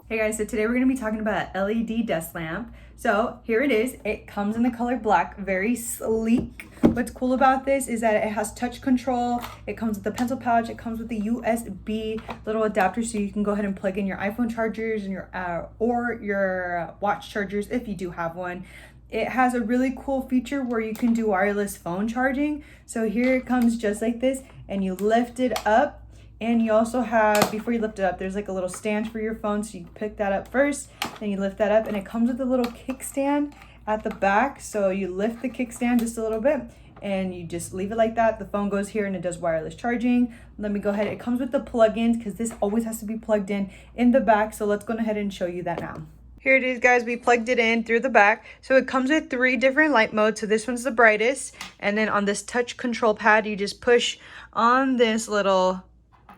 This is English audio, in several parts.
Hey guys, so today we're going to be talking about an LED desk lamp. So here it is. It comes in the color black, very sleek. What's cool about this is that it has touch control. It comes with a pencil pouch. It comes with a USB little adapter, so you can go ahead and plug in your iPhone chargers and your watch chargers if you do have one. It has a really cool feature where you can do wireless phone charging. So here it comes just like this, and you lift it up. And you also have, before you lift it up, there's like a little stand for your phone. So you pick that up first, then you lift that up, and it comes with a little kickstand at the back. So you lift the kickstand just a little bit and you just leave it like that. The phone goes here and it does wireless charging. Let me go ahead. It comes with the plug-ins because this always has to be plugged in the back. So let's go ahead and show you that now. Here it is, guys. We plugged it in through the back. So it comes with 3 different light modes. So this one's the brightest. And then on this touch control pad, you just push on this little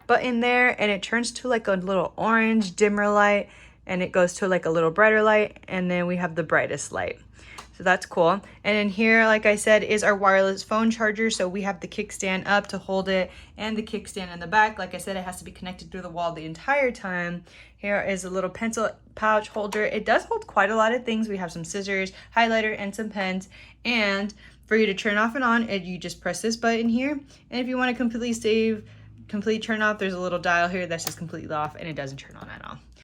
button there and it turns to like a little orange dimmer light, and it goes to like a little brighter light, and then we have the brightest light. So that's cool. And in here, like I said, is our wireless phone charger. So we have the kickstand up to hold it and the kickstand in the back. Like I said, it has to be connected through the wall the entire time. Here is a little pencil pouch holder. It does hold quite a lot of things. We have some scissors, highlighter, and some pens. And for you to turn off and on, you just press this button here. And if you want to completely turn off, there's a little dial here that says completely off, and it doesn't turn on at all.